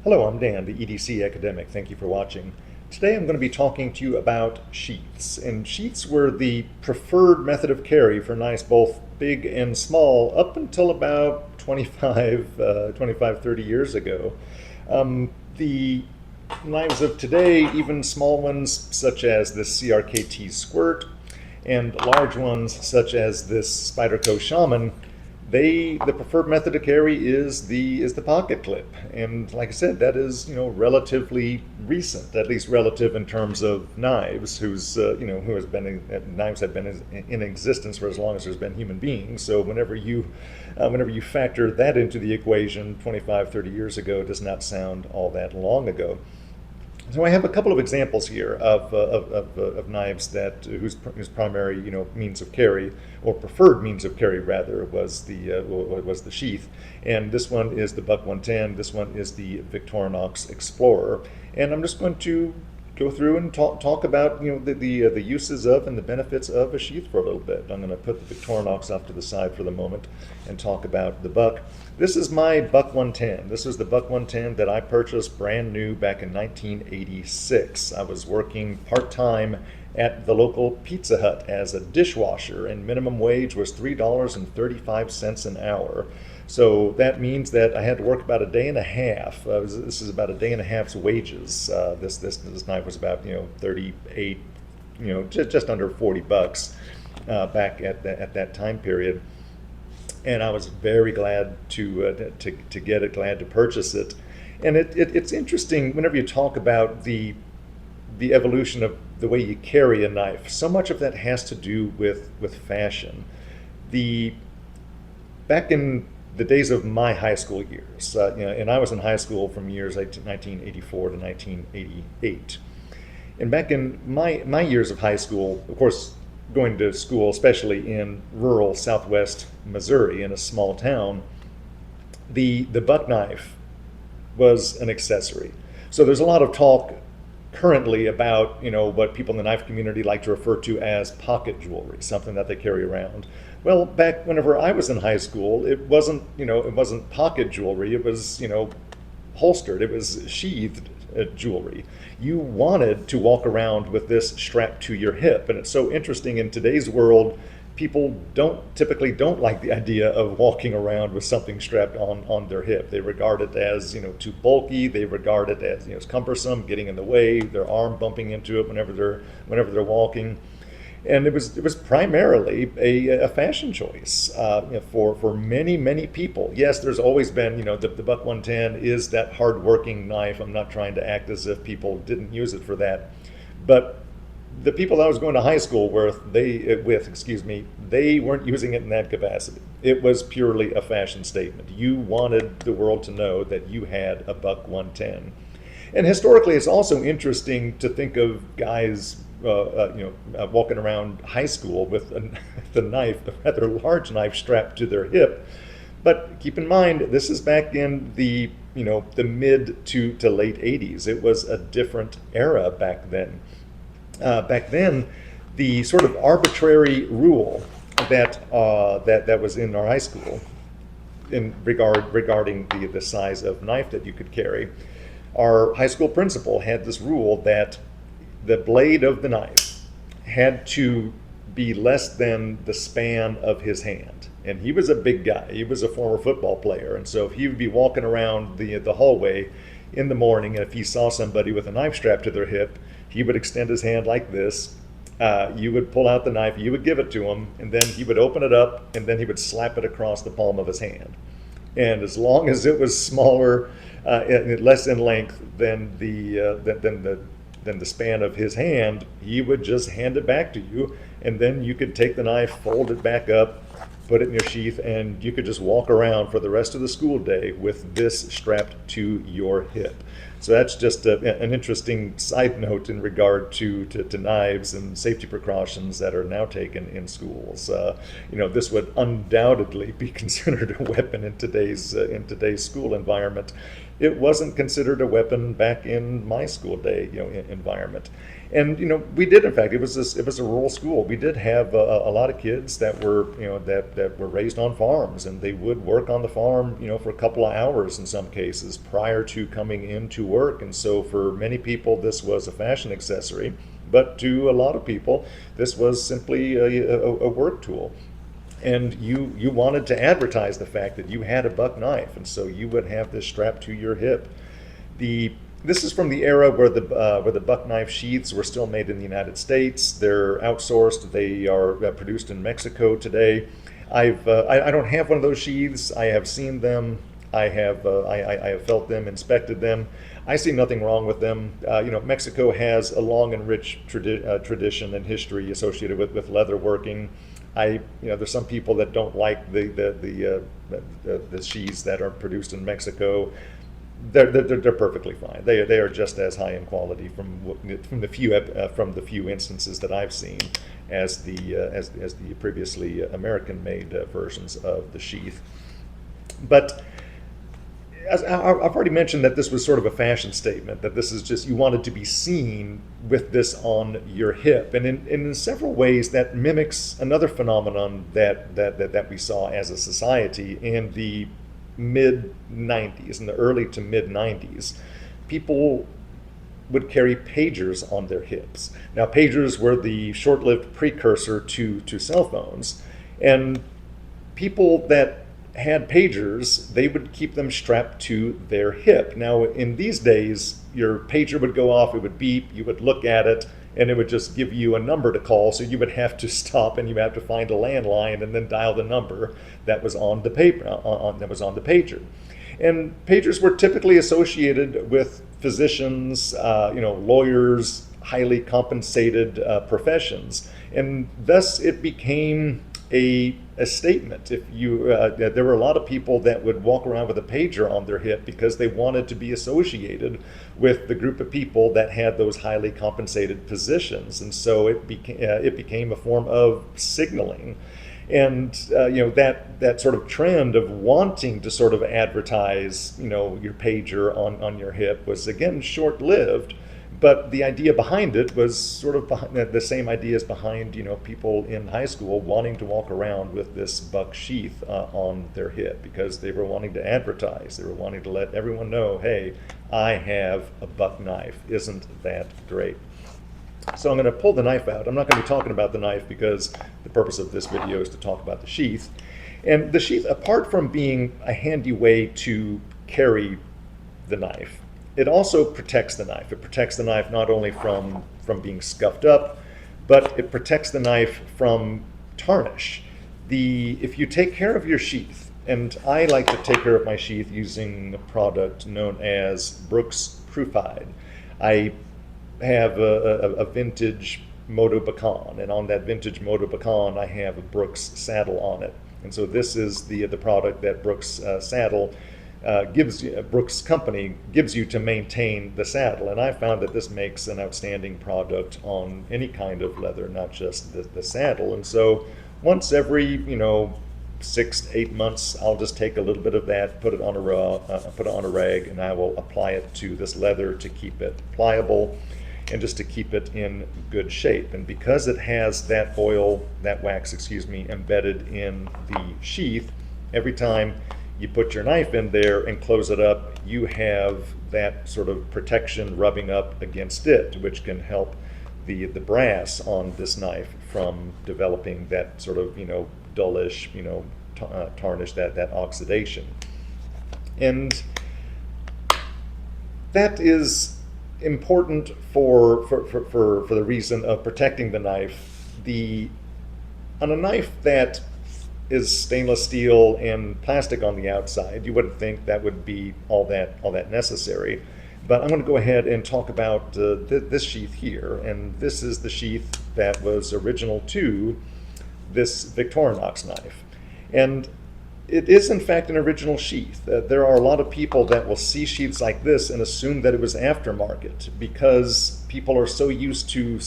Hello, I'm Dan, the EDC academic. Thank you for watching. Today I'm going to be talking to you about sheaths. And sheaths were the preferred method of carry for knives both big and small up until about 30 years ago. The knives of today, even small ones such as this CRKT Squirt and large ones such as this Spyderco Shaman, the preferred method to carry is the pocket clip, and like I said, that is relatively recent, at least relative in terms of knives, who has been knives have been in existence for as long as there's been human beings. So whenever you factor that into the equation, 25, 30 years ago does not sound all that long ago. So I have a couple of examples here of knives whose primary means of carry, or preferred means of carry rather, was the sheath. And this one is the Buck 110. This one is the Victorinox Explorer. And I'm just going to go through and talk about the uses of and the benefits of a sheath for a little bit. I'm going to put the Victorinox off to the side for the moment and talk about the Buck. This is my Buck 110. This is the Buck 110 that I purchased brand new back in 1986. I was working part-time at the local Pizza Hut as a dishwasher, and minimum wage was $3.35 an hour. So that means that I had to work about a day and a half. This is about a day and a half's wages. This knife was about 38, just under $40 back at that time period. And I was very glad to get it, glad to purchase it. And it's interesting whenever you talk about the evolution of the way you carry a knife. So much of that has to do with fashion. Back in the days of my high school years, and I was in high school from years 1984 to 1988. And back in my years of high school, of course, going to school, especially in rural southwest Missouri, in a small town, the buck knife was an accessory. So there's a lot of talk currently about what people in the knife community like to refer to as pocket jewelry, something that they carry around. Well, back whenever I was in high school, it wasn't pocket jewelry. It was holstered. It was sheathed jewelry. You wanted to walk around with this strapped to your hip, and it's so interesting in today's world. People typically don't like the idea of walking around with something strapped on their hip. They regard it as too bulky. They regard it as cumbersome, getting in the way, their arm bumping into it whenever they're walking. And it was primarily a fashion choice for many people. Yes, there's always been the Buck 110 is that hard-working knife. I'm not trying to act as if people didn't use it for that, but the people I was going to high school with, they weren't using it in that capacity. It was purely a fashion statement. You wanted the world to know that you had a Buck 110. And historically, it's also interesting to think of guys walking around high school with a rather large knife strapped to their hip. But keep in mind, this is back in the mid to late 80s. It was a different era back then. Back then, the sort of arbitrary rule that was in our high school regarding the size of knife that you could carry, our high school principal had this rule that the blade of the knife had to be less than the span of his hand. And he was a big guy. He was a former football player. And so if he would be walking around the hallway in the morning, and if he saw somebody with a knife strapped to their hip, he would extend his hand like this. You would pull out the knife, you would give it to him, and then he would open it up, and then he would slap it across the palm of his hand. And as long as it was smaller, less in length than the span of his hand, he would just hand it back to you, and then you could take the knife, fold it back up, put it in your sheath, and you could just walk around for the rest of the school day with this strapped to your hip. So that's just an interesting side note in regard to knives and safety precautions that are now taken in schools. This would undoubtedly be considered a weapon in today's school environment. It wasn't considered a weapon back in my school day, environment. And we did, in fact, it was a rural school. We did have a lot of kids that were that were raised on farms, and they would work on the farm for a couple of hours in some cases prior to coming into work. And so for many people, this was a fashion accessory, but to a lot of people, this was simply a work tool. And you wanted to advertise the fact that you had a buck knife, and so you would have this strapped to your hip. This is from the era where the buck knife sheaths were still made in the United States. They're outsourced. They are produced in Mexico today. I don't have one of those sheaths. I have seen them. I have felt them, inspected them. I see nothing wrong with them. Mexico has a long and rich tradition and history associated with leather working. There's some people that don't like the sheaths that are produced in Mexico. They're perfectly fine. They are just as high in quality from the few instances that I've seen as the previously American-made versions of the sheath. But as I've already mentioned, that this was sort of a fashion statement, that this is just, you wanted to be seen with this on your hip. And in several ways, that mimics another phenomenon that we saw as a society in the mid-90s, in the early to mid-90s. People would carry pagers on their hips. Now, pagers were the short-lived precursor to cell phones. And people that had pagers, they would keep them strapped to their hip. Now, in these days, your pager would go off, it would beep, you would look at it, and it would just give you a number to call. So you would have to stop and you have to find a landline and then dial the number that was on the pager. And pagers were typically associated with physicians, lawyers, highly compensated professions, and thus it became a statement. If there were a lot of people that would walk around with a pager on their hip because they wanted to be associated with the group of people that had those highly compensated positions, and so it became a form of signaling. And that sort of trend of wanting to sort of advertise your pager on your hip was again short-lived. But the idea behind it was sort of the same ideas behind people in high school wanting to walk around with this buck sheath on their hip, because they were wanting to advertise. They were wanting to let everyone know, hey, I have a buck knife. Isn't that great? So I'm going to pull the knife out. I'm not going to be talking about the knife because the purpose of this video is to talk about the sheath. And the sheath, apart from being a handy way to carry the knife, it also protects the knife. It protects the knife not only from being scuffed up, but it protects the knife from tarnish. If you take care of your sheath, and I like to take care of my sheath using a product known as Brooks Proofhide. I have a vintage Moto Bacan, and on that vintage Moto Bacan, I have a Brooks saddle on it. And so this is the product that Brooks saddle Brooks Company gives you to maintain the saddle. And I found that this makes an outstanding product on any kind of leather, not just the saddle. And so once every 6 to 8 months, I'll just take a little bit of that, put it on a rag, and I will apply it to this leather to keep it pliable and just to keep it in good shape. And because it has that wax, embedded in the sheath, every time you put your knife in there and close it up, you have that sort of protection rubbing up against it, which can help the brass on this knife from developing that sort of dullish tarnish, that oxidation. And that is important for the reason of protecting the knife. On a knife that is stainless steel and plastic on the outside, you wouldn't think that would be all that necessary. But I'm going to go ahead and talk about this sheath here, and this is the sheath that was original to this Victorinox knife. And It is, in fact, an original sheath. There are a lot of people that will see sheaths like this and assume that it was aftermarket because people are so used to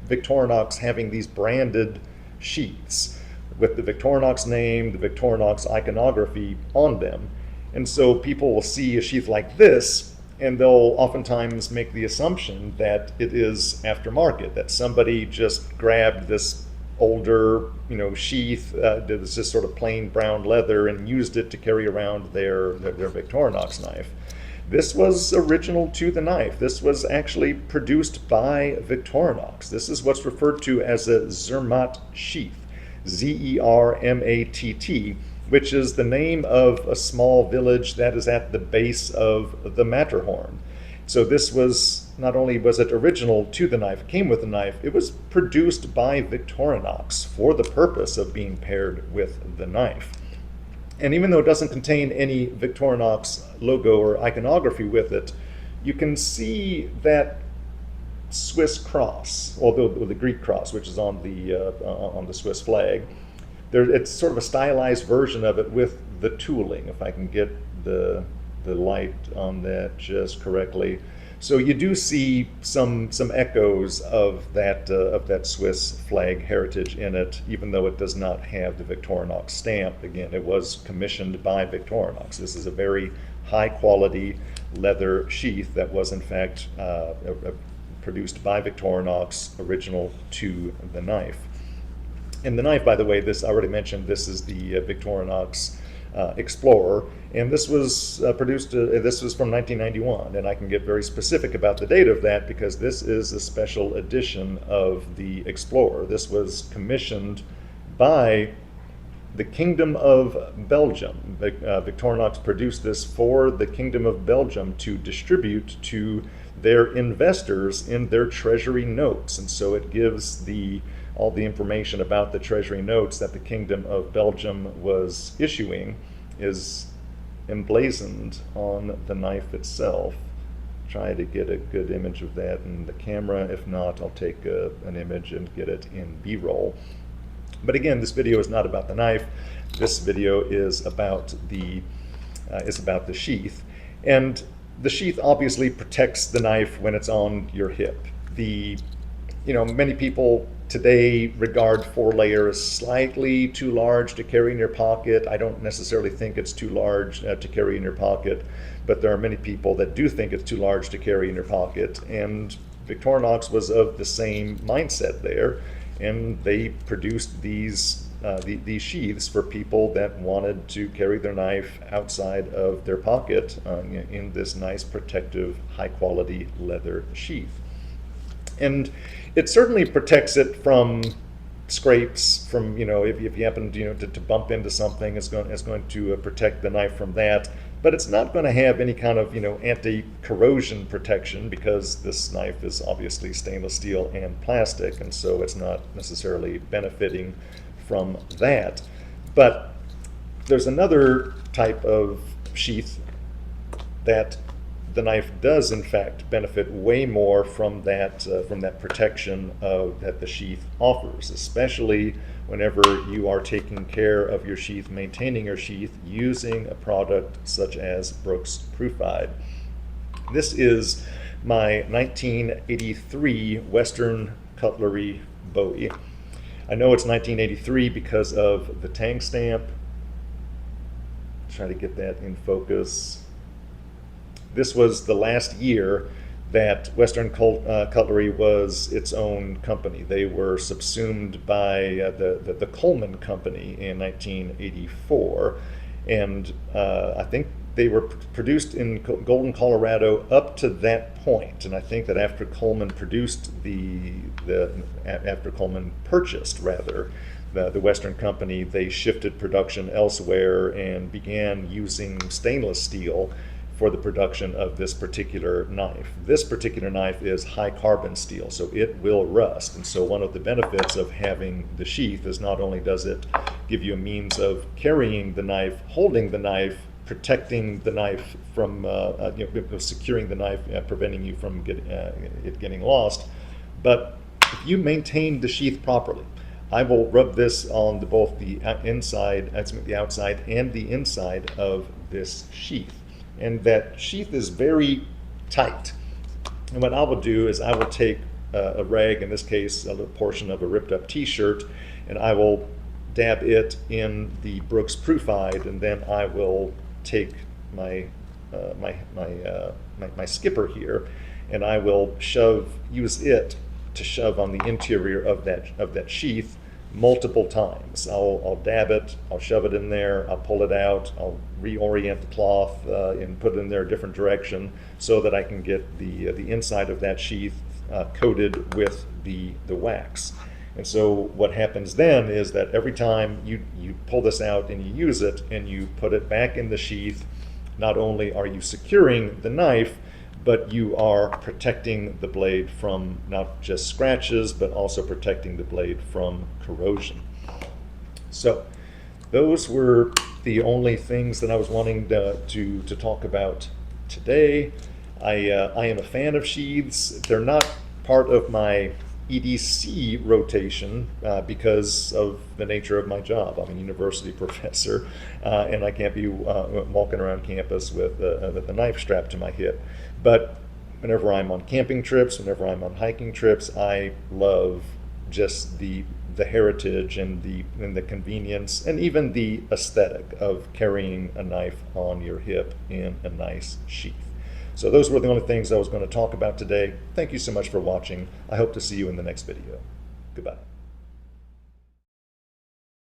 Victorinox having these branded sheaths with the Victorinox name, the Victorinox iconography on them. And so people will see a sheath like this and they'll oftentimes make the assumption that it is aftermarket, that somebody just grabbed this older, sheath that was just sort of plain brown leather and used it to carry around their Victorinox knife. This was original to the knife. This was actually produced by Victorinox. This is what's referred to as a Zermatt sheath, Zermatt, which is the name of a small village that is at the base of the Matterhorn. So this was, not only was it original to the knife, it came with the knife, it was produced by Victorinox for the purpose of being paired with the knife. And even though it doesn't contain any Victorinox logo or iconography with it, you can see that Swiss cross, although the Greek cross, which is on the Swiss flag. It's sort of a stylized version of it with the tooling, if I can get the light on that just correctly. So you do see some echoes of that Swiss flag heritage in it, even though it does not have the Victorinox stamp. Again, it was commissioned by Victorinox. This is a very high quality leather sheath that was in fact produced by Victorinox, original to the knife. And the knife, by the way, this I already mentioned, this is the Victorinox Explorer, and this was produced, this was from 1991, and I can get very specific about the date of that because this is a special edition of the Explorer. This was commissioned by the Kingdom of Belgium. Victorinox produced this for the Kingdom of Belgium to distribute to their investors in their treasury notes, and so it gives all the information about the treasury notes that the Kingdom of Belgium was issuing is emblazoned on the knife itself. Try to get a good image of that in the camera. If not, I'll take an image and get it in B-roll. But again, this video is not about the knife. This video is about the sheath. And the sheath obviously protects the knife when it's on your hip. Many people today regard 4-layer as slightly too large to carry in your pocket. I don't necessarily think it's too large to carry in your pocket, but there are many people that do think it's too large to carry in your pocket. And Victorinox was of the same mindset there, and they produced these sheaths for people that wanted to carry their knife outside of their pocket in this nice, protective, high-quality leather sheath. And it certainly protects it from scrapes, from, if you happen to bump into something, it's going to protect the knife from that. But it's not going to have any kind of, anti-corrosion protection because this knife is obviously stainless steel and plastic, and so it's not necessarily benefiting from that. But there's another type of sheath that the knife does in fact benefit way more from that protection that the sheath offers, especially whenever you are taking care of your sheath, maintaining your sheath using a product such as Brooks Proofhide. This is my 1983 Western Cutlery Bowie. I know it's 1983 because of the tang stamp. Try to get that in focus. This was the last year that Western Cutlery was its own company. They were subsumed by the Coleman Company in 1984, and I think they were produced in Golden, Colorado up to that point. And I think that after Coleman purchased the Western Company, they shifted production elsewhere and began using stainless steel for the production of this particular knife. This particular knife is high carbon steel, so it will rust. And so one of the benefits of having the sheath is not only does it give you a means of carrying the knife, holding the knife, protecting the knife from, securing the knife, preventing you from it getting lost, but if you maintain the sheath properly, I will rub this on both the inside, the outside and the inside of this sheath. And that sheath is very tight. And what I will do is I will take a rag, in this case, a little portion of a ripped up t-shirt, and I will dab it in the Brooks Proofide, and then I will take my my skipper here, and I will use it to shove on the interior of that sheath multiple times. I'll dab it, I'll shove it in there, I'll pull it out, I'll reorient the cloth and put it in there a different direction so that I can get the inside of that sheath coated with the wax. And so what happens then is that every time you pull this out and you use it and you put it back in the sheath, not only are you securing the knife, but you are protecting the blade from not just scratches, but also protecting the blade from corrosion. So those were the only things that I was wanting to talk about today. I am a fan of sheaths. They're not part of my EDC rotation because of the nature of my job. I'm a university professor, and I can't be walking around campus with a knife strapped to my hip. But whenever I'm on camping trips, whenever I'm on hiking trips, I love just the heritage and the convenience and even the aesthetic of carrying a knife on your hip in a nice sheath. So those were the only things I was going to talk about today. Thank you so much for watching. I hope to see you in the next video. Goodbye.